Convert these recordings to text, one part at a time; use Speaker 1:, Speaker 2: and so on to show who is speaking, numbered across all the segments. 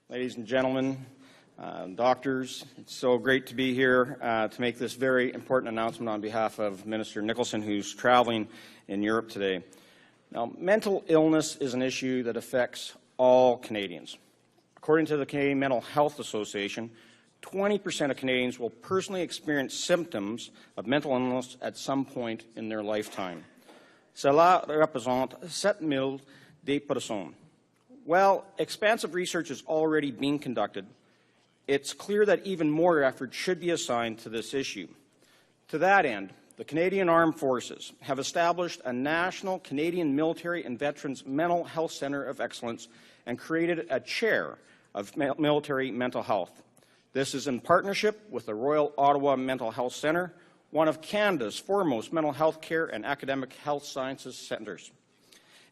Speaker 1: Ladies and gentlemen, doctors, it's so great to be here to make this very important announcement on behalf of Minister Nicholson, who's traveling in Europe today. Now, mental illness is an issue that affects all Canadians. According to the Canadian Mental Health Association, 20% of Canadians will personally experience symptoms of mental illness at some point in their lifetime. Cela représente 7,000 personnes. While expansive research is already being conducted, it's clear that even more effort should be assigned to this issue. To that end, the Canadian Armed Forces have established a National Canadian Military and Veterans Mental Health Centre of Excellence and created a chair of military mental health. This is in partnership with the Royal Ottawa Mental Health Centre, one of Canada's foremost mental health care and academic health sciences centres.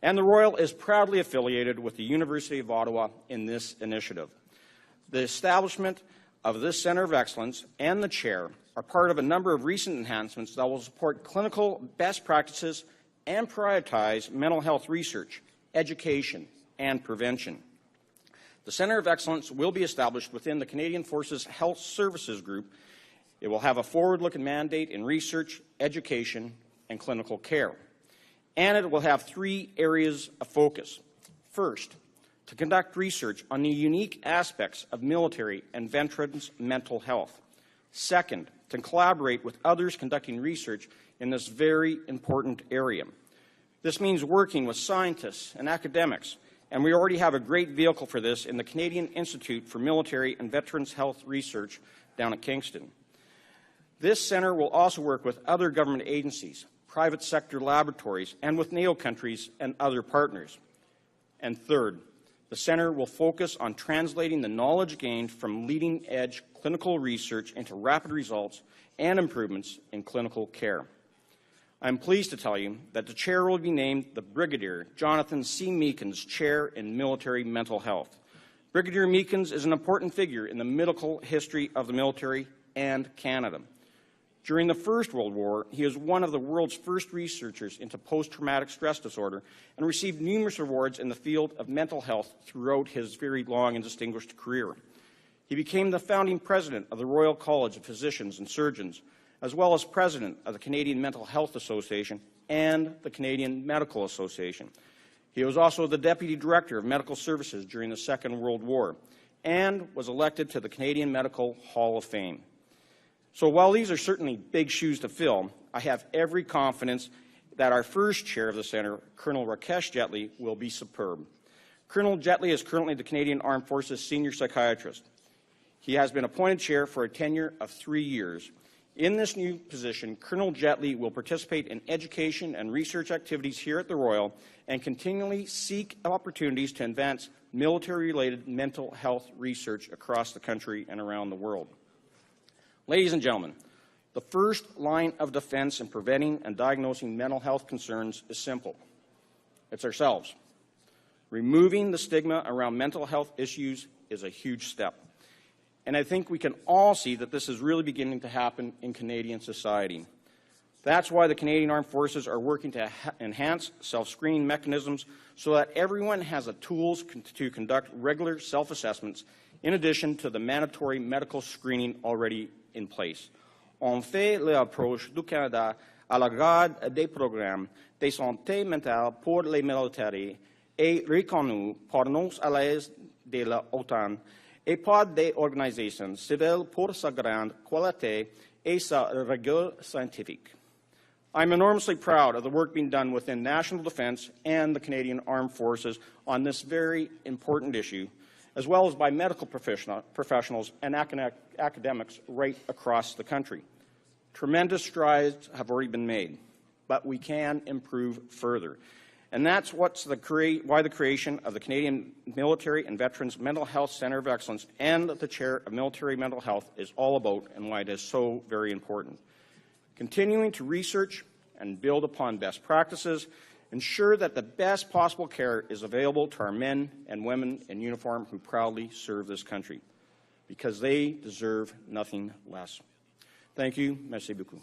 Speaker 1: And the Royal is proudly affiliated with the University of Ottawa in this initiative. The establishment of this Centre of Excellence and the chair are part of a number of recent enhancements that will support clinical best practices and prioritize mental health research, education, and prevention. The Centre of Excellence will be established within the Canadian Forces Health Services Group. It will have a forward-looking mandate in research, education, and clinical care. And it will have 3 areas of focus. First, to conduct research on the unique aspects of military and veterans' mental health. Second, to collaborate with others conducting research in this very important area. This means working with scientists and academics, and we already have a great vehicle for this in the Canadian Institute for Military and Veterans Health Research down at Kingston. This centre will also work with other government agencies, private sector laboratories, and with NATO countries and other partners. And third, the centre will focus on translating the knowledge gained from leading-edge clinical research into rapid results and improvements in clinical care. I'm pleased to tell you that the chair will be named the Brigadier Jonathan C. Meekins Chair in Military Mental Health. Brigadier Meekins is an important figure in the medical history of the military and Canada. During the First World War, he was one of the world's first researchers into post-traumatic stress disorder and received numerous awards in the field of mental health throughout his very long and distinguished career. He became the founding president of the Royal College of Physicians and Surgeons, as well as president of the Canadian Mental Health Association and the Canadian Medical Association. He was also the deputy director of medical services during the Second World War and was elected to the Canadian Medical Hall of Fame. So while these are certainly big shoes to fill, I have every confidence that our first chair of the centre, Colonel Rakesh Jetley, will be superb. Colonel Jetley is currently the Canadian Armed Forces senior psychiatrist. He has been appointed chair for a tenure of 3 years. In this new position, Colonel Jetley will participate in education and research activities here at the Royal and continually seek opportunities to advance military-related mental health research across the country and around the world. Ladies and gentlemen, the first line of defense in preventing and diagnosing mental health concerns is simple. It's ourselves. Removing the stigma around mental health issues is a huge step. And I think we can all see that this is really beginning to happen in Canadian society. That's why the Canadian Armed Forces are working to enhance self-screening mechanisms so that everyone has the tools to conduct regular self-assessments in addition to the mandatory medical screening already in place. On fait l'approche du Canada à la garde des programmes de santé mentale pour les militaires est reconnue par nos alliés de l'OTAN et par des organisations civiles pour sa grande qualité et sa rigueur scientifique. I'm enormously proud of the work being done within national defense and the Canadian Armed Forces on this very important issue, as well as by medical professionals and academics right across the country. Tremendous strides have already been made, but we can improve further. And that's why the creation of the Canadian Military and Veterans Mental Health Centre of Excellence and the Chair of Military Mental Health is all about and why it is so very important. Continuing to research and build upon best practices, ensure that the best possible care is available to our men and women in uniform who proudly serve this country, because they deserve nothing less. Thank you. Merci beaucoup.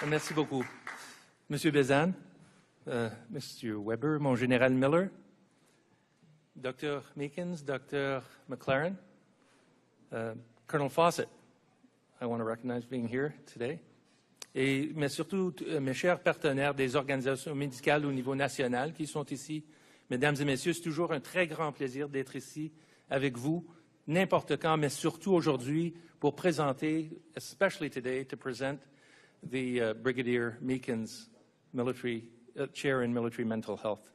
Speaker 2: Merci beaucoup. Monsieur Bezan. Mr. Weber, mon Général Miller, Dr. Meekins, Dr. McLaren, Colonel Fawcett, I want to recognize being here today, mais surtout mes chers partenaires des organisations médicales au niveau national qui sont ici. Mesdames et messieurs, c'est toujours un très grand plaisir d'être ici avec vous, n'importe quand, mais surtout aujourd'hui pour présenter, especially today, to present the Brigadier Meekins Military Chair in Military Mental Health.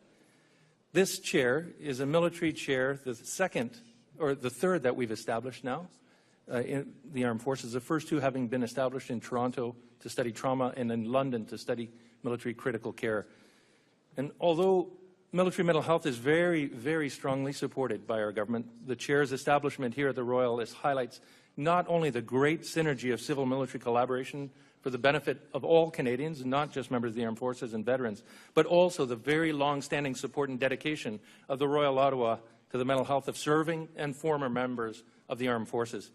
Speaker 2: This chair is a military chair, the third that we've established now in the armed forces, the first two having been established in Toronto to study trauma and in London to study military critical care. And although military mental health is very, very strongly supported by our government, the chair's establishment here at the Royal highlights not only the great synergy of civil-military collaboration for the benefit of all Canadians, not just members of the armed forces and veterans, but also the very long-standing support and dedication of the Royal Ottawa to the mental health of serving and former members of the armed forces.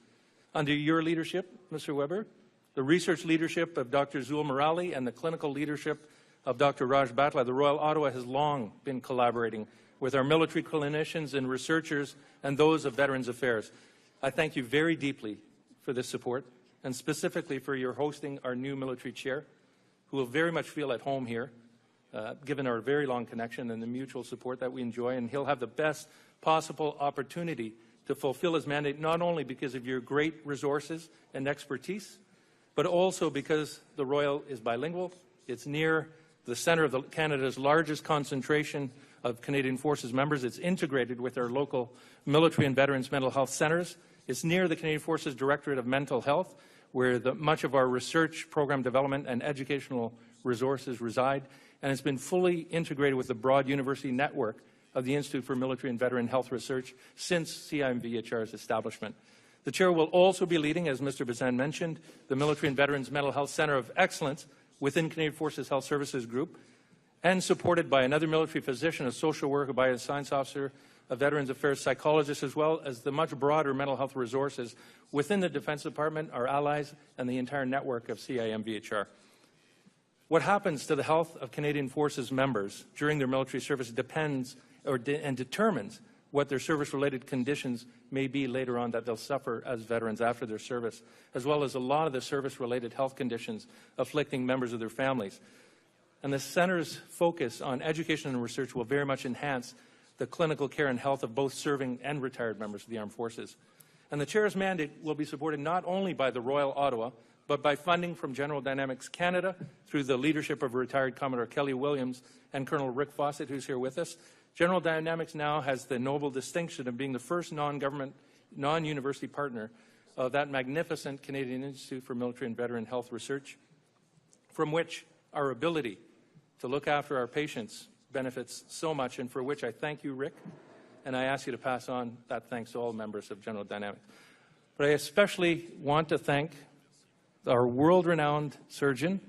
Speaker 2: Under your leadership, Mr. Weber, the research leadership of Dr. Zul Morali and the clinical leadership of Dr. Raj Batla, the Royal Ottawa has long been collaborating with our military clinicians and researchers and those of Veterans Affairs. I thank you very deeply for this support, and specifically for your hosting our new military chair, who will very much feel at home here, given our very long connection and the mutual support that we enjoy, and he'll have the best possible opportunity to fulfill his mandate, not only because of your great resources and expertise, but also because the Royal is bilingual. It's near the centre of Canada's largest concentration of Canadian Forces members. It's integrated with our local military and veterans mental health centres. It's near the Canadian Forces Directorate of Mental Health, where much of our research, program development, and educational resources reside. And it's been fully integrated with the broad university network of the Institute for Military and Veteran Health Research since CIMVHR's establishment. The chair will also be leading, as Mr. Bezan mentioned, the Military and Veterans Mental Health Centre of Excellence within Canadian Forces Health Services Group, and supported by another military physician, a social worker, by a science officer, a Veterans Affairs psychologist, as well as the much broader mental health resources within the Defense Department, our allies, and the entire network of CIMVHR. What happens to the health of Canadian Forces members during their military service depends and determines what their service-related conditions may be later on that they'll suffer as veterans after their service, as well as a lot of the service-related health conditions afflicting members of their families. And the Centre's focus on education and research will very much enhance the clinical care and health of both serving and retired members of the armed forces. And the Chair's mandate will be supported not only by the Royal Ottawa, but by funding from General Dynamics Canada through the leadership of retired Commodore Kelly Williams and Colonel Rick Fawcett, who's here with us. General Dynamics now has the noble distinction of being the first non-government, non-university partner of that magnificent Canadian Institute for Military and Veteran Health Research, from which our ability to look after our patients benefits so much, and for which I thank you, Rick, and I ask you to pass on that thanks to all members of General Dynamics. But I especially want to thank our world-renowned surgeon,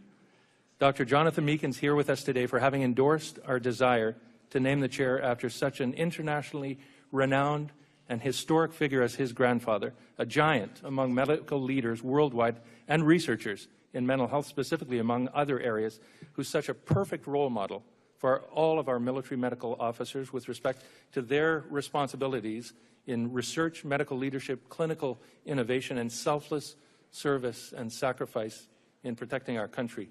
Speaker 2: Dr. Jonathan Meekins, here with us today, for having endorsed our desire to name the chair after such an internationally renowned and historic figure as his grandfather, a giant among medical leaders worldwide and researchers in mental health specifically, among other areas, who's such a perfect role model for all of our military medical officers with respect to their responsibilities in research, medical leadership, clinical innovation, and selfless service and sacrifice in protecting our country.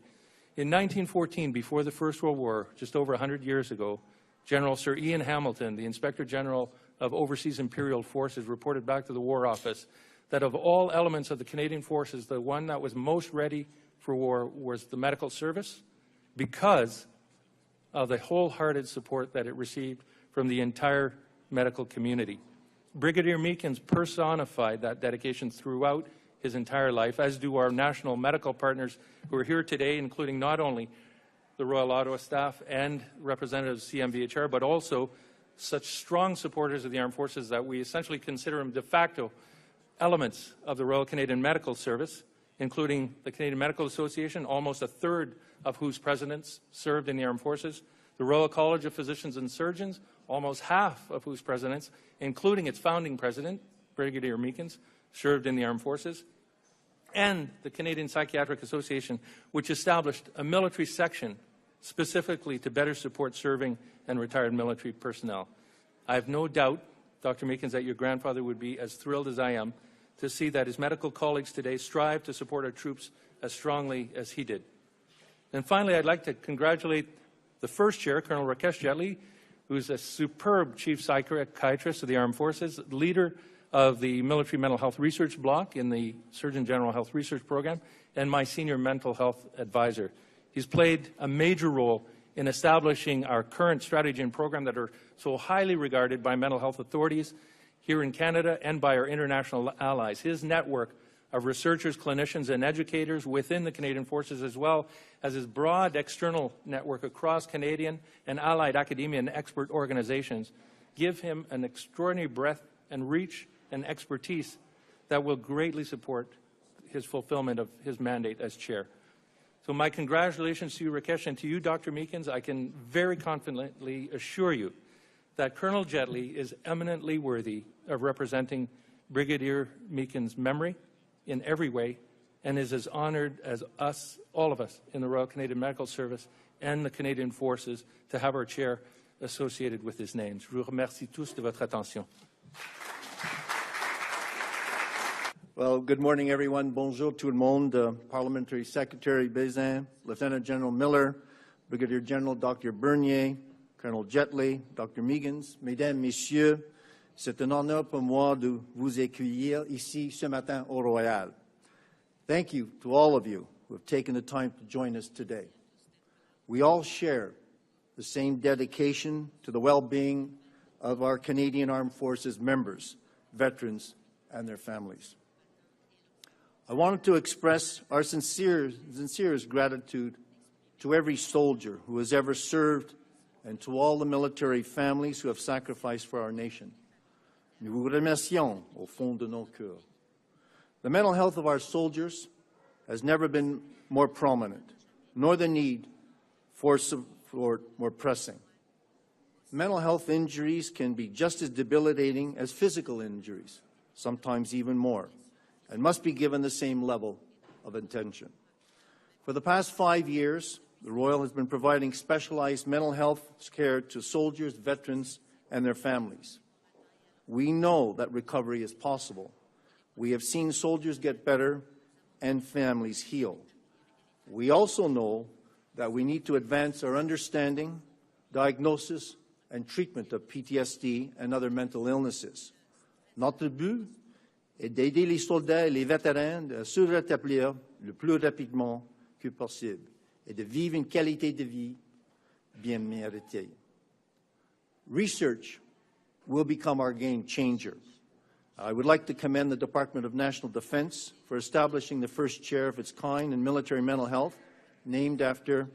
Speaker 2: In 1914, before the First World War, just over 100 years ago, General Sir Ian Hamilton, the Inspector General of Overseas Imperial Forces, reported back to the War Office that of all elements of the Canadian Forces, the one that was most ready for war was the medical service, because of the wholehearted support that it received from the entire medical community. Brigadier Meekins personified that dedication throughout his entire life, as do our national medical partners who are here today, including not only the Royal Ottawa staff and representatives of CMVHR, but also such strong supporters of the armed forces that we essentially consider them de facto elements of the Royal Canadian Medical Service, including the Canadian Medical Association, almost a third of whose presidents served in the armed forces, the Royal College of Physicians and Surgeons, almost half of whose presidents, including its founding president, Brigadier Meekins, served in the armed forces, and the Canadian Psychiatric Association, which established a military section specifically to better support serving and retired military personnel. I have no doubt, Dr. Meekins, that your grandfather would be as thrilled as I am to see that his medical colleagues today strive to support our troops as strongly as he did. And finally, I'd like to congratulate the first chair, Colonel Rakesh Jetley, who's a superb chief psychiatrist of the Armed Forces, leader of the Military Mental Health Research Block in the Surgeon General Health Research Program, and my senior mental health advisor. He's played a major role in establishing our current strategy and program that are so highly regarded by mental health authorities here in Canada and by our international allies. His network of researchers, clinicians, and educators within the Canadian Forces, as well as his broad external network across Canadian and allied academia and expert organizations, give him an extraordinary breadth and reach and expertise that will greatly support his fulfillment of his mandate as chair. So my congratulations to you, Rakesh, and to you, Dr. Meekins. I can very confidently assure you that Colonel Jetley is eminently worthy of representing Brigadier Meekins' memory in every way, and is as honored as us, all of us, in the Royal Canadian Medical Service and the Canadian Forces to have our chair associated with his name. Je vous remercie tous de votre attention.
Speaker 3: Well, good morning, everyone. Bonjour tout le monde. Parliamentary Secretary Bezan, Lieutenant General Miller, Brigadier General Dr. Bernier, Colonel Jetley, Dr. Meekins, Mesdames, Messieurs, c'est un honneur pour moi de vous accueillir ici ce matin au Royal. Thank you to all of you who have taken the time to join us today. We all share the same dedication to the well-being of our Canadian Armed Forces members, veterans, and their families. I wanted to express our sincerest gratitude to every soldier who has ever served and to all the military families who have sacrificed for our nation. Nous vous remercions au fond de nos cœurs. The mental health of our soldiers has never been more prominent, nor the need for support more pressing. Mental health injuries can be just as debilitating as physical injuries, sometimes even more, and must be given the same level of attention. For the past 5 years, the Royal has been providing specialized mental health care to soldiers, veterans, and their families. We know that recovery is possible. We have seen soldiers get better and families heal. We also know that we need to advance our understanding, diagnosis, and treatment of PTSD and other mental illnesses. Notre but est d'aider les soldats et les vétérans à se rétablir le plus rapidement que possible et de vivre une qualité de vie bien méritée. Research will become our game changer. I would like to commend the Department of National Defense for establishing the first chair of its kind in military mental health, named after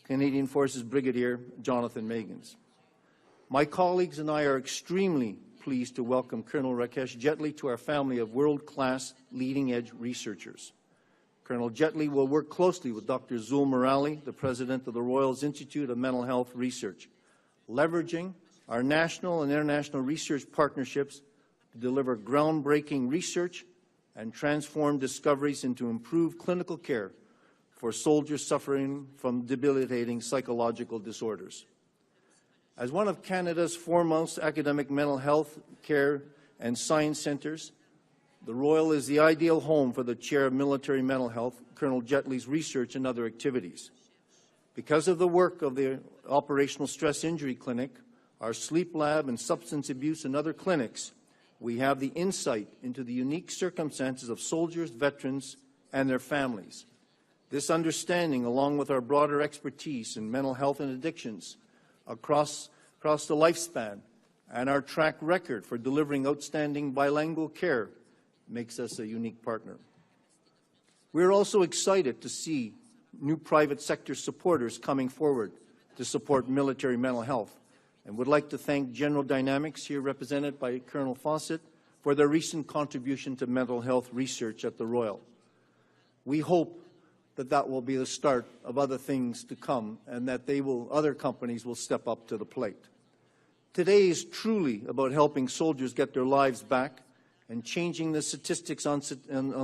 Speaker 3: Canadian Forces Brigadier Jonathan Meekins. My colleagues and I are extremely pleased to welcome Colonel Rakesh Jetley to our family of world-class leading-edge researchers. Colonel Jetley will work closely with Dr. Zul Morali, the President of the Royal's Institute of Mental Health Research, leveraging our national and international research partnerships to deliver groundbreaking research and transform discoveries into improved clinical care for soldiers suffering from debilitating psychological disorders. As one of Canada's foremost academic mental health care and science centres, the Royal is the ideal home for the Chair of Military Mental Health, Colonel Jetley's research and other activities. Because of the work of the Operational Stress Injury Clinic, our sleep lab and substance abuse and other clinics, we have the insight into the unique circumstances of soldiers, veterans, and their families. This understanding, along with our broader expertise in mental health and addictions across the lifespan, and our track record for delivering outstanding bilingual care, makes us a unique partner. We're also excited to see new private sector supporters coming forward to support military mental health, and would like to thank General Dynamics, here represented by Colonel Fawcett, for their recent contribution to mental health research at the Royal. We hope that that will be the start of other things to come, and that other companies will step up to the plate. Today is truly about helping soldiers get their lives back and changing the statistics on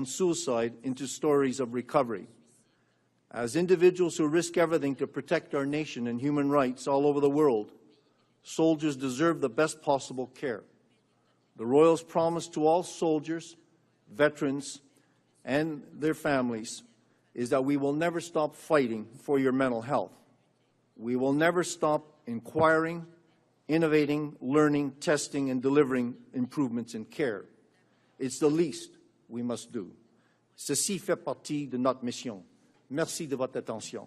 Speaker 3: suicide into stories of recovery. As individuals who risk everything to protect our nation and human rights all over the world, soldiers deserve the best possible care. The Royals promise to all soldiers, veterans, and their families is that we will never stop fighting for your mental health. We will never stop inquiring, innovating, learning, testing, and delivering improvements in care. It's the least we must do. Ceci fait partie de notre mission. Merci de votre attention.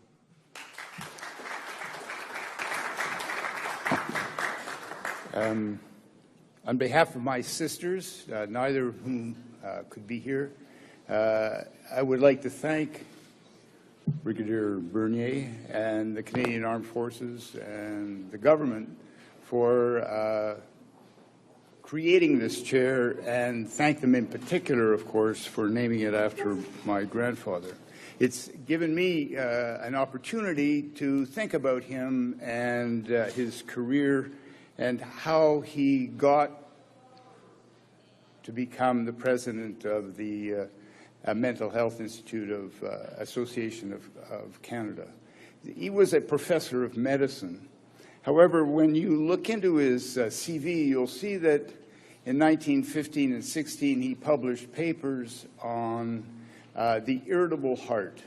Speaker 4: On behalf of my sisters, neither of whom could be here, I would like to thank Brigadier Bernier and the Canadian Armed Forces and the government for creating this chair, and thank them in particular, of course, for naming it after my grandfather. It's given me an opportunity to think about him and his career and how he got to become the president of the Mental Health Institute of Association of Canada. He was a professor of medicine. However, when you look into his CV, you'll see that in 1915 and 16 he published papers on the irritable heart.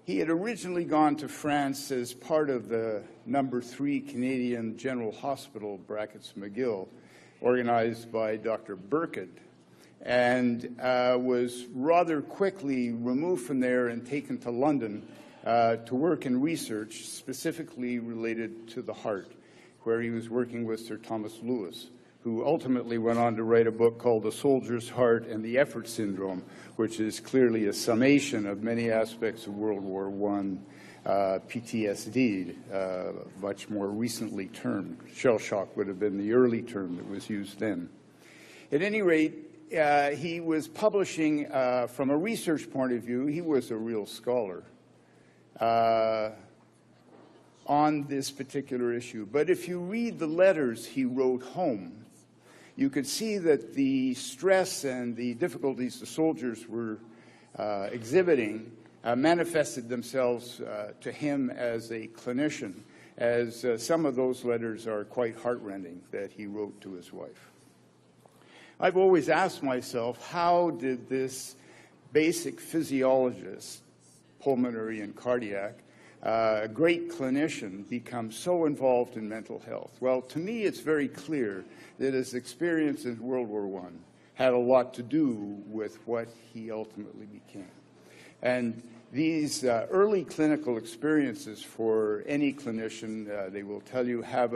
Speaker 4: He had originally gone to France as part of the No. 3 Canadian General Hospital, brackets McGill, organized by Dr. Burkitt, and was rather quickly removed from there and taken to London to work in research specifically related to the heart, where he was working with Sir Thomas Lewis, who ultimately went on to write a book called The Soldier's Heart and the Effort Syndrome, which is clearly a summation of many aspects of World War I PTSD, much more recently termed. Shell shock would have been the early term that was used then. At any rate, he was publishing, from a research point of view, he was a real scholar on this particular issue. But if you read the letters he wrote home, you could see that the stress and the difficulties the soldiers were exhibiting manifested themselves to him as a clinician, as some of those letters are quite heartrending that he wrote to his wife. I've always asked myself, how did this basic physiologist, pulmonary and cardiac, a great clinician, become so involved in mental health? Well, to me, it's very clear that his experience in World War I had a lot to do with what he ultimately became. And these early clinical experiences for any clinician, they will tell you, have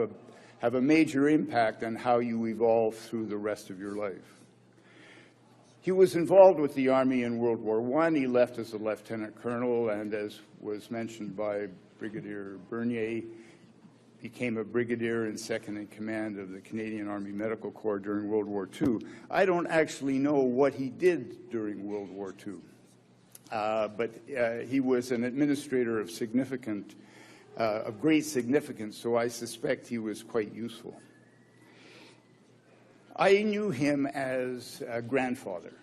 Speaker 4: a major impact on how you evolve through the rest of your life. He was involved with the Army in World War I. He left as a lieutenant colonel, and as was mentioned by Brigadier Bernier, became a brigadier and second in command of the Canadian Army Medical Corps during World War II. I don't actually know what he did during World War II, but he was an administrator of great significance, so I suspect he was quite useful. I knew him as a grandfather,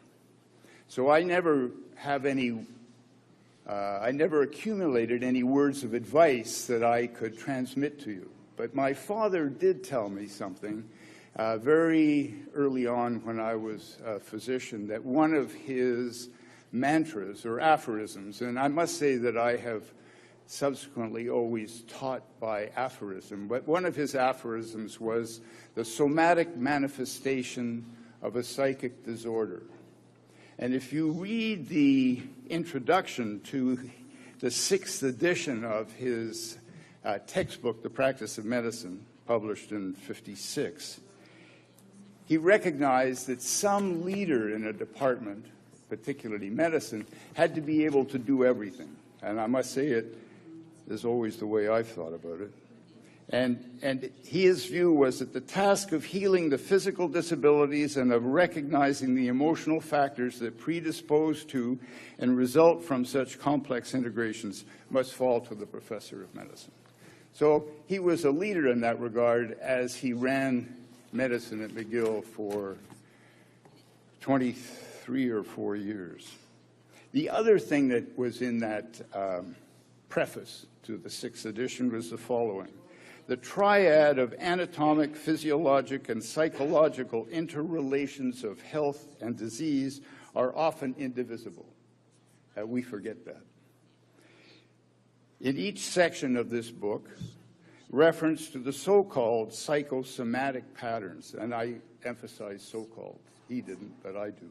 Speaker 4: so I never accumulated any words of advice that I could transmit to you. But my father did tell me something very early on when I was a physician, that one of his mantras or aphorisms, and I must say that I have subsequently always taught by aphorism, but one of his aphorisms was the somatic manifestation of a psychic disorder. And if you read the introduction to the 6th edition of his textbook, The Practice of Medicine, published in '56, he recognized that some leader in a department, particularly medicine, had to be able to do everything. And I must say it is always the way I've thought about it. And his view was that the task of healing the physical disabilities and of recognizing the emotional factors that predispose to and result from such complex integrations must fall to the professor of medicine. So he was a leader in that regard as he ran medicine at McGill for 23 or 4 years. The other thing that was in that preface to the 6th edition was the following. The triad of anatomic, physiologic, and psychological interrelations of health and disease are often indivisible. We forget that. In each section of this book, reference to the so-called psychosomatic patterns, and I emphasize so-called. He didn't, but I do.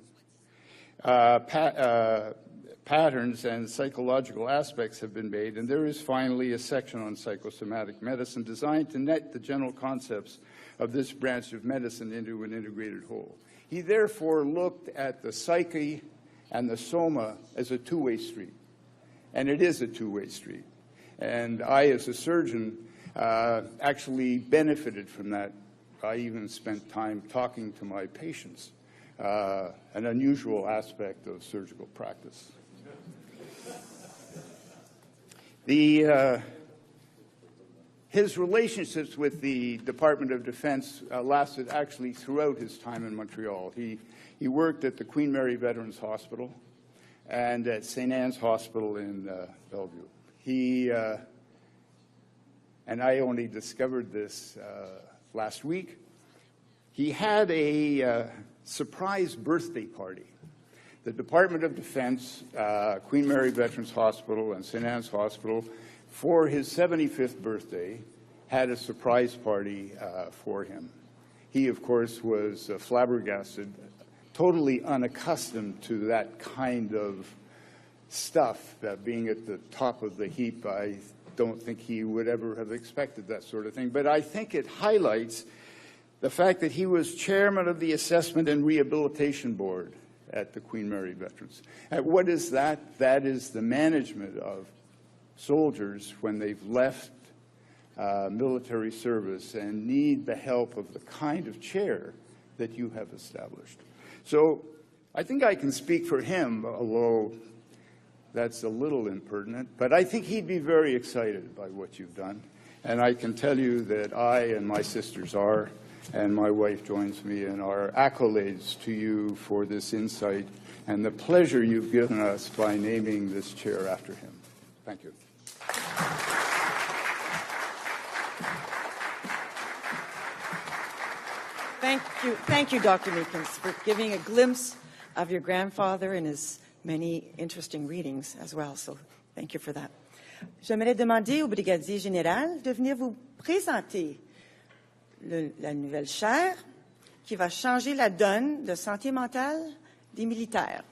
Speaker 4: Patterns and psychological aspects have been made, and there is finally a section on psychosomatic medicine designed to net the general concepts of this branch of medicine into an integrated whole. He therefore looked at the psyche and the soma as a two-way street, and it is a two-way street. And I, as a surgeon, actually benefited from that. I even spent time talking to my patients, an unusual aspect of surgical practice. His relationships with the Department of Defense lasted actually throughout his time in Montreal. He worked at the Queen Mary Veterans Hospital and at St. Anne's Hospital in Bellevue. And I only discovered this last week, he had a surprise birthday party. The Department of Defense, Queen Mary Veterans Hospital, and St. Anne's Hospital, for his 75th birthday, had a surprise party for him. He, of course, was flabbergasted, totally unaccustomed to that kind of stuff, being at the top of the heap. I don't think he would ever have expected that sort of thing. But I think it highlights the fact that he was chairman of the Assessment and Rehabilitation Board at the Queen Mary Veterans. And what is that? That is the management of soldiers when they've left military service and need the help of the kind of chair that you have established. So I think I can speak for him, although that's a little impertinent, but I think he'd be very excited by what you've done. And I can tell you that I and my sisters are, and my wife joins me in our accolades to you for this insight and the pleasure you've given us by naming this chair after him. Thank you.
Speaker 5: Thank you, Dr. Meekins, for giving a glimpse of your grandfather and his many interesting readings as well. So thank you for that. J'aimerais demander au brigadier général de venir vous présenter la nouvelle chaire qui va changer la donne de santé mentale des militaires.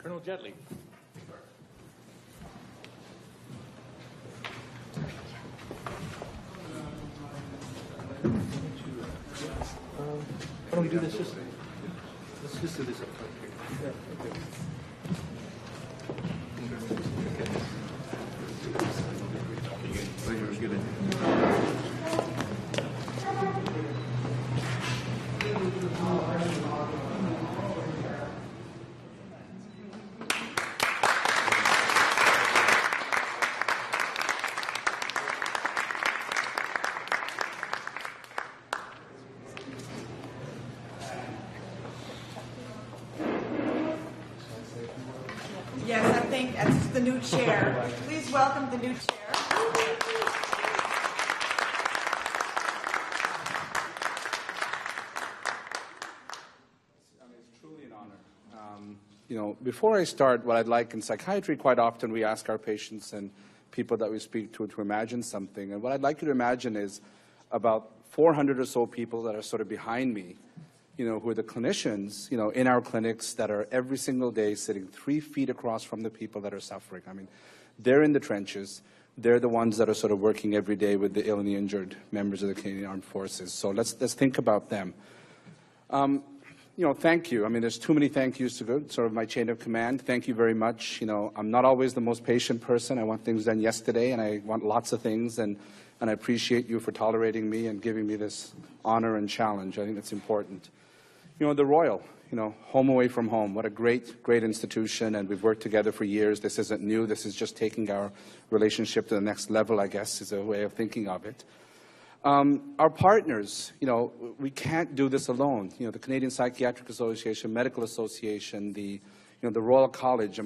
Speaker 2: Colonel Jetley. Why don't we do this? Let's just do this up front here. Yeah, okay.
Speaker 5: Yes, I think that's the new chair. Please welcome the new chair.
Speaker 6: It's truly an honor. Before I start, what I'd like in psychiatry, quite often we ask our patients and people that we speak to imagine something. And what I'd like you to imagine is about 400 or so people that are sort of behind me, who are the clinicians, in our clinics that are every single day sitting 3 feet across from the people that are suffering. I mean, they're in the trenches. They're the ones that are sort of working every day with the ill and the injured members of the Canadian Armed Forces. So let's think about them. Thank you. I mean, there's too many thank yous to go, sort of my chain of command. Thank you very much. I'm not always the most patient person. I want things done yesterday, and I want lots of things, and I appreciate you for tolerating me and giving me this honor and challenge. I think that's important. The Royal, home away from home. What a great, great institution, and we've worked together for years. This isn't new. This is just taking our relationship to the next level, I guess, is a way of thinking of it. Our partners, we can't do this alone. The Canadian Psychiatric Association, Medical Association, the Royal College.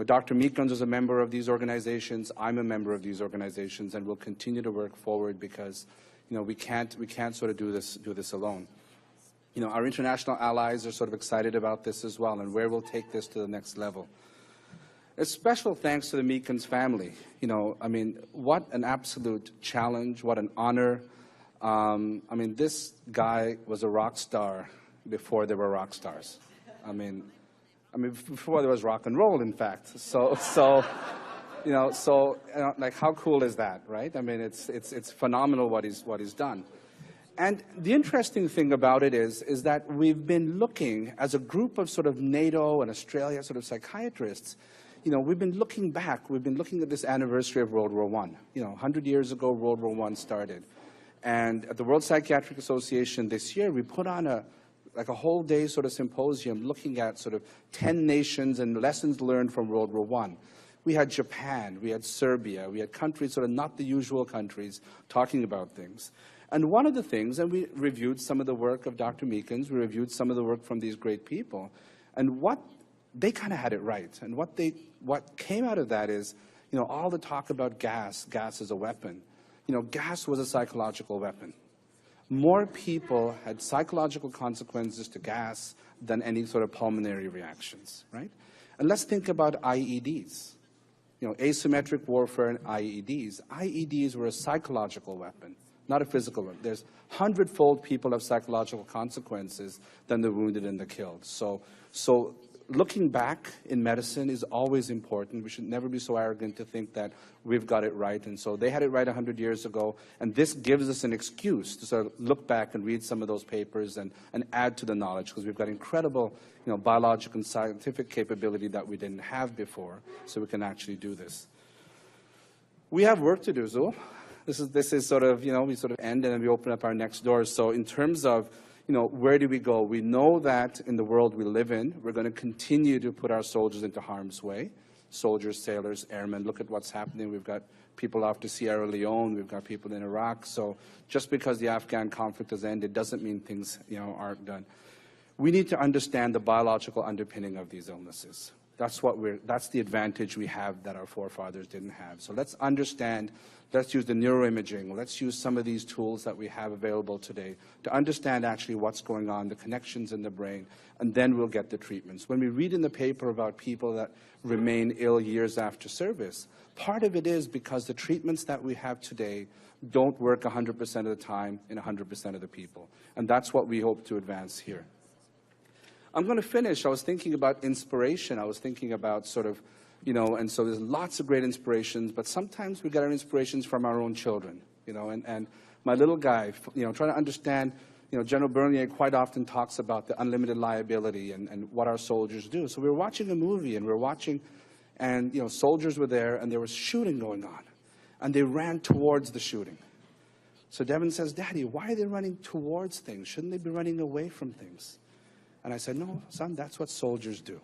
Speaker 6: Dr. Meekins is a member of these organizations. I'm a member of these organizations, and we'll continue to work forward because, we can't sort of do this alone. Our international allies are sort of excited about this as well, and where we'll take this to the next level. A special thanks to the Meekins family. What an absolute challenge, what an honor. This guy was a rock star before there were rock stars. Before there was rock and roll, in fact. Like, how cool is that, right? It's phenomenal what he's done. And the interesting thing about it is that we've been looking, as a group of sort of NATO and Australia sort of psychiatrists, we've been looking back. We've been looking at this anniversary of World War I. 100 years ago, World War I started. And at the World Psychiatric Association this year, we put on a whole day sort of symposium looking at sort of 10 nations and lessons learned from World War I. We had Japan, we had Serbia, we had countries sort of not the usual countries talking about things. And one of the things, and we reviewed some of the work of Dr. Meekins, we reviewed some of the work from these great people, and they kind of had it right. And what came out of that is, all the talk about gas as a weapon. Gas was a psychological weapon. More people had psychological consequences to gas than any sort of pulmonary reactions, right? And let's think about IEDs. Asymmetric warfare and IEDs. IEDs were a psychological weapon, not a physical one. There's 100-fold people have psychological consequences than the wounded and the killed. So looking back in medicine is always important. We should never be so arrogant to think that we've got it right. And so they had it right 100 years ago. And this gives us an excuse to sort of look back and read some of those papers and add to the knowledge, because we've got incredible biological and scientific capability that we didn't have before. So we can actually do this. We have work to do, Zul. This is sort of, we sort of end and then we open up our next doors. So in terms of where do we go? We know that in the world we live in, we're going to continue to put our soldiers into harm's way. Soldiers, sailors, airmen, look at what's happening. We've got people off to Sierra Leone. We've got people in Iraq. So just because the Afghan conflict has ended doesn't mean things, aren't done. We need to understand the biological underpinning of these illnesses. That's the advantage we have that our forefathers didn't have. So let's understand. Let's use the neuroimaging. Let's use some of these tools that we have available today to understand actually what's going on, the connections in the brain, and then we'll get the treatments. When we read in the paper about people that remain ill years after service, part of it is because the treatments that we have today don't work 100% of the time in 100% of the people. And that's what we hope to advance here. I'm going to finish. I was thinking about inspiration. I was thinking about sort of, and so there's lots of great inspirations, but sometimes we get our inspirations from our own children, and my little guy, trying to understand, General Bernier quite often talks about the unlimited liability and what our soldiers do. So we were watching a movie, and soldiers were there, and there was shooting going on, and they ran towards the shooting. So Devin says, Daddy, why are they running towards things? Shouldn't they be running away from things? And I said, no, son, that's what soldiers do.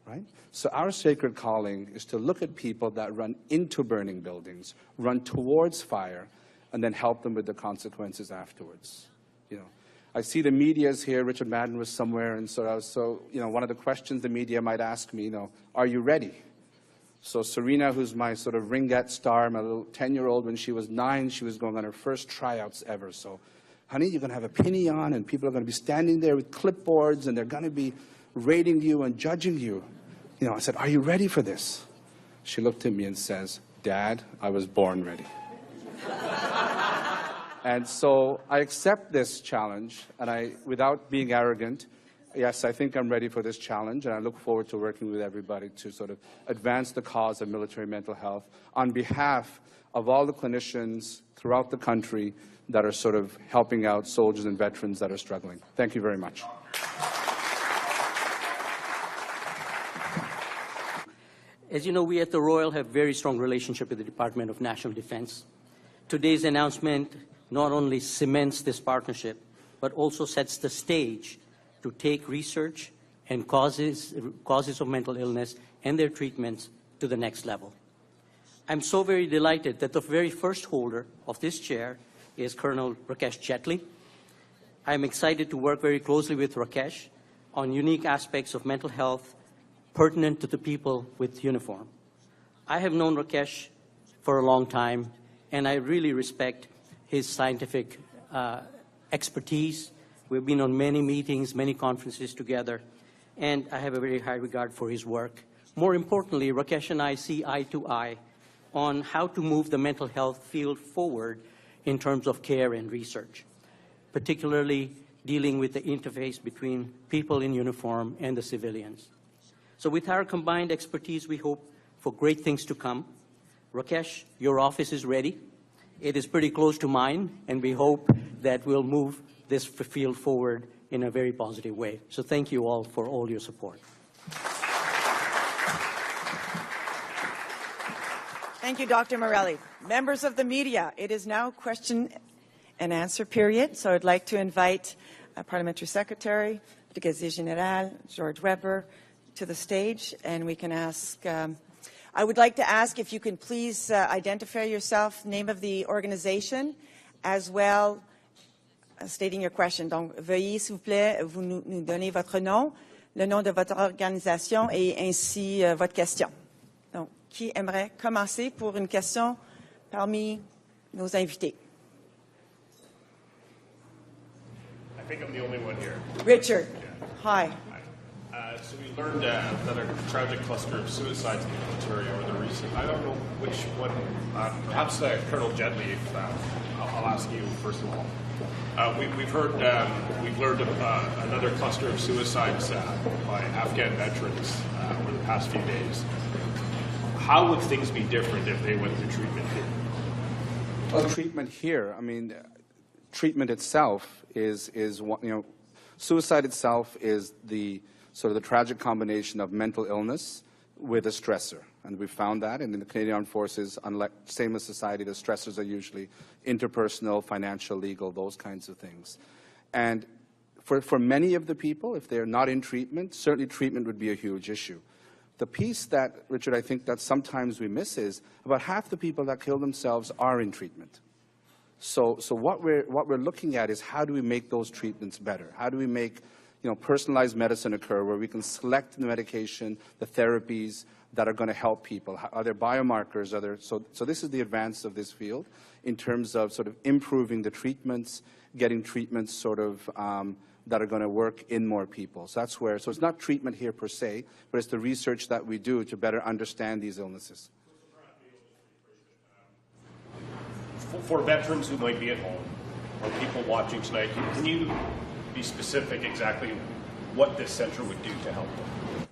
Speaker 6: Right? So our sacred calling is to look at people that run into burning buildings, run towards fire, and then help them with the consequences afterwards. I see the media's here. Richard Madden was somewhere, and so one of the questions the media might ask me, are you ready? So Serena, who's my sort of ringette star, my little 10-year-old, when she was 9, she was going on her first tryouts ever. So, honey, you're going to have a pinny on, and people are going to be standing there with clipboards, and they're going to be rating you and judging you. I said, are you ready for this? She looked at me and says, Dad, I was born ready. And so I accept this challenge, and without being arrogant, yes, I think I'm ready for this challenge, and I look forward to working with everybody to sort of advance the cause of military mental health on behalf of all the clinicians throughout the country that are sort of helping out soldiers and veterans that are struggling. Thank you very much.
Speaker 7: As you know, we at the Royal have a very strong relationship with the Department of National Defense. Today's announcement not only cements this partnership, but also sets the stage to take research and causes of mental illness and their treatments to the next level. I'm so very delighted that the very first holder of this chair is Colonel Rakesh Jetley. I'm excited to work very closely with Rakesh on unique aspects of mental health pertinent to the people with uniform. I have known Rakesh for a long time, and I really respect his scientific expertise. We've been on many meetings, many conferences together, and I have a very high regard for his work. More importantly, Rakesh and I see eye to eye on how to move the mental health field forward in terms of care and research, particularly dealing with the interface between people in uniform and the civilians. So with our combined expertise, we hope for great things to come. Rakesh, your office is ready. It is pretty close to mine, and we hope that we'll move this field forward in a very positive way. So thank you all for all your support.
Speaker 5: Thank you, Dr. Morelli. Members of the media, it is now question and answer period. So I'd like to invite Parliamentary Secretary, the Gazette Général, George Weber, to the stage, and we can ask. I would like to ask if you can please identify yourself, name of the organization, as well stating your question. Donc, veuillez, s'il vous plaît, vous nous donner votre nom, le nom de votre organisation et ainsi votre question. Donc, qui aimerait commencer pour une question parmi nos invités?
Speaker 8: I think I'm the only one here.
Speaker 5: Richard,
Speaker 8: Yeah.
Speaker 5: hi.
Speaker 8: So we learned another tragic cluster of suicides in Ontario or the recent. I don't know which one. Perhaps Colonel Jetley. I'll ask you first of all. We've learned of another cluster of suicides by Afghan veterans over the past few days. How would things be different if they went through treatment here?
Speaker 6: Well, treatment here, I mean, treatment itself is suicide itself is the sort of the tragic combination of mental illness with a stressor. And we found that, and in the Canadian Armed Forces, unlike same as society, the stressors are usually interpersonal, financial, legal, those kinds of things. And for many of the people, if they're not in treatment, certainly treatment would be a huge issue. The piece that, Richard, I think that sometimes we miss is about half the people that kill themselves are in treatment. So what we're looking at is how do we make those treatments better? How do we make personalized medicine occur where we can select the medication, the therapies that are going to help people? Are there biomarkers? So this is the advance of this field in terms of sort of improving the treatments, getting treatments sort of that are going to work in more people. So that's where, so it's not treatment here per se, but it's the research that we do to better understand these illnesses.
Speaker 8: For veterans who might be at home or people watching tonight, can you be specific exactly what this center would do to help them?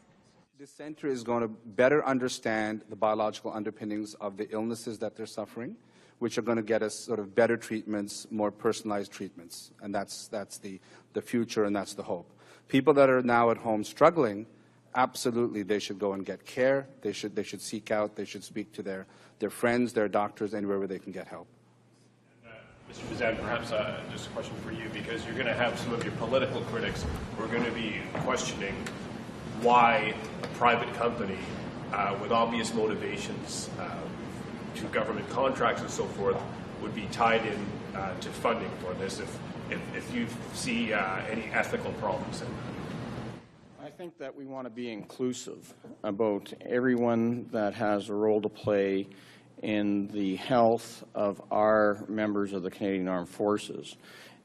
Speaker 6: This center is going to better understand the biological underpinnings of the illnesses that they're suffering, which are going to get us sort of better treatments, more personalized treatments. And that's the future, and that's the hope. People that are now at home struggling, absolutely they should go and get care. They should seek out, they should speak to their friends, their doctors, anywhere where they can get help.
Speaker 8: Mr. Bezan, perhaps just a question for you, because you're going to have some of your political critics who are going to be questioning why a private company with obvious motivations to government contracts and so forth would be tied in to funding for this if you see any ethical problems in that.
Speaker 1: I think that we want to be inclusive about everyone that has a role to play in the health of our members of the Canadian Armed Forces.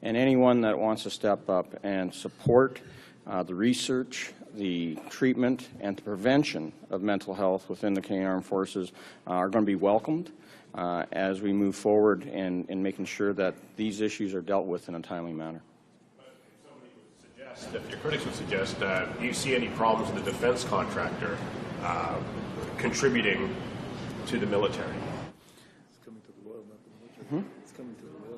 Speaker 1: And anyone that wants to step up and support the research, the treatment, and the prevention of mental health within the Canadian Armed Forces are going to be welcomed as we move forward in making sure that these issues are dealt with in a timely manner.
Speaker 8: But if somebody would suggest, if your critics would suggest, do you see any problems with the defense contractor contributing to the military?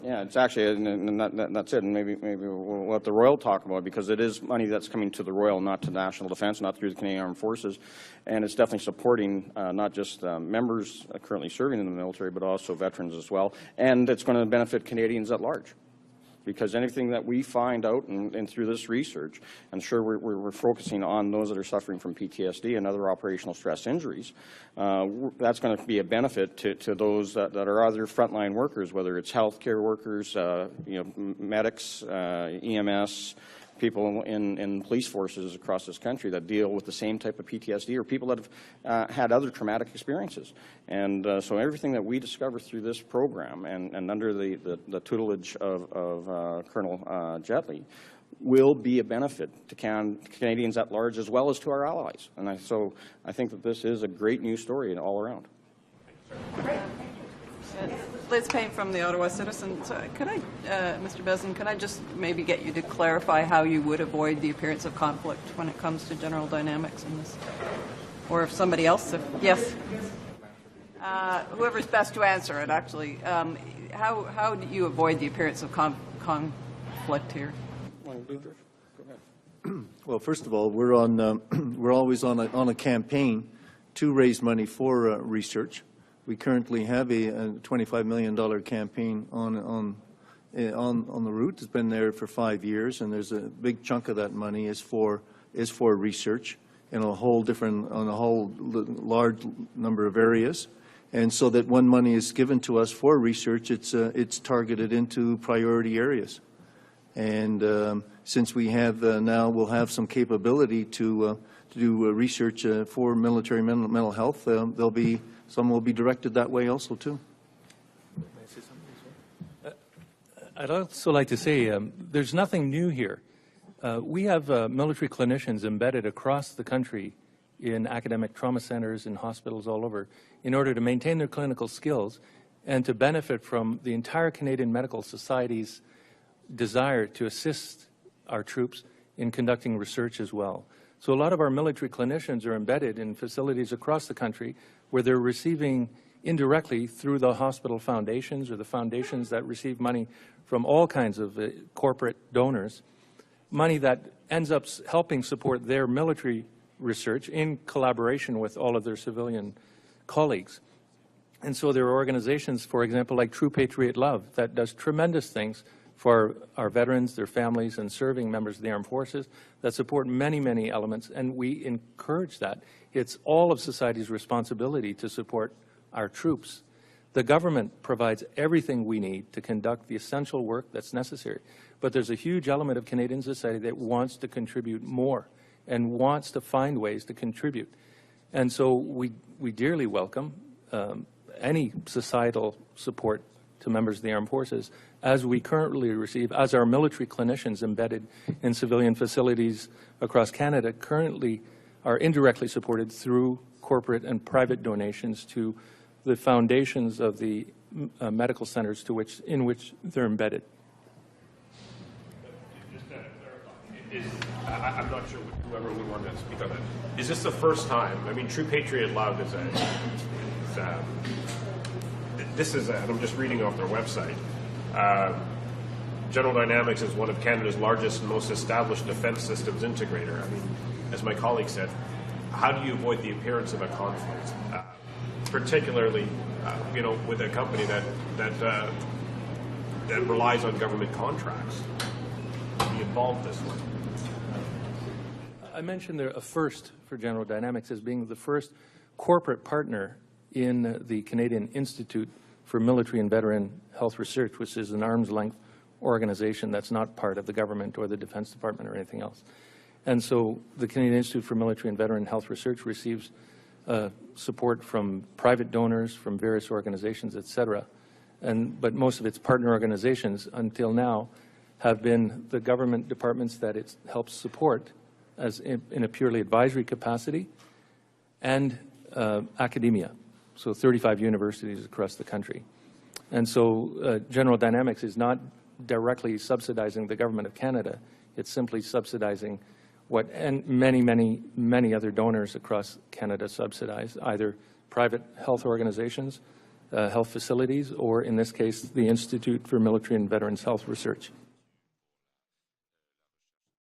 Speaker 1: Yeah, it's actually, and that's it. And maybe we'll let the Royal talk about it, because it is money that's coming to the Royal, not to national defense, not through the Canadian Armed Forces, and it's definitely supporting not just members currently serving in the military, but also veterans as well. And it's going to benefit Canadians at large. because anything that we find out and through this research, I'm sure we're focusing on those that are suffering from PTSD and other operational stress injuries. That's going to be a benefit to those that are other frontline workers, whether it's healthcare workers, medics, EMS, people in police forces across this country that deal with the same type of PTSD, or people that have had other traumatic experiences. And so everything that we discover through this program and under the tutelage of Colonel Jetley will be a benefit to Canadians at large as well as to our allies. And so I think that this is a great news story all around.
Speaker 9: Great. Liz Payne from the Ottawa Citizen. So could I, Mr. Bezan, can I just maybe get you to clarify how you would avoid the appearance of conflict when it comes to General Dynamics in this? Or if somebody else, yes? Whoever's best to answer it, actually. How do you avoid the appearance of conflict here?
Speaker 3: Well, first of all, we're always on a campaign to raise money for research. We currently have a $25 million campaign on the route. It's been there for 5 years, and there's a big chunk of that money is for research in a whole large number of areas. And so that when money is given to us for research, it's targeted into priority areas. And since we have now, we'll have some capability to do research for military mental health, some will be directed that way also, too.
Speaker 2: I'd also like to say there's nothing new here. We have military clinicians embedded across the country in academic trauma centers and hospitals all over in order to maintain their clinical skills and to benefit from the entire Canadian Medical Society's desire to assist our troops in conducting research as well. So a lot of our military clinicians are embedded in facilities across the country where they're receiving indirectly through the hospital foundations or the foundations that receive money from all kinds of corporate donors, money that ends up helping support their military research in collaboration with all of their civilian colleagues. And so there are organizations, for example, like True Patriot Love, that does tremendous things for our veterans, their families, and serving members of the armed forces that support many, many elements, and we encourage that. It's all of society's responsibility to support our troops. The government provides everything we need to conduct the essential work that's necessary, but there's a huge element of Canadian society that wants to contribute more and wants to find ways to contribute. And so we dearly welcome any societal support to members of the armed forces, as we currently receive, as our military clinicians embedded in civilian facilities across Canada currently are indirectly supported through corporate and private donations to the foundations of the medical centers in which they're embedded.
Speaker 8: Just to clarify, I'm not sure whoever would want to speak on it. Is this the first time? I mean, True Patriot Love is and I'm just reading off their website. General Dynamics is one of Canada's largest and most established defense systems integrator. I mean, as my colleague said, how do you avoid the appearance of a conflict, particularly, with a company that relies on government contracts to be involved this way?
Speaker 2: I mentioned a first for General Dynamics as being the first corporate partner in the Canadian Institute for Military and Veteran Health Research, which is an arm's-length organization that's not part of the government or the Defense Department or anything else. And so the Canadian Institute for Military and Veteran Health Research receives support from private donors, from various organizations, et cetera. But most of its partner organizations until now have been the government departments that it helps support as in a purely advisory capacity, and academia. So 35 universities across the country. And so General Dynamics is not directly subsidizing the government of Canada. It's simply subsidizing what many, many, many other donors across Canada subsidize, either private health organizations, health facilities, or in this case, the Institute for Military and Veterans Health Research.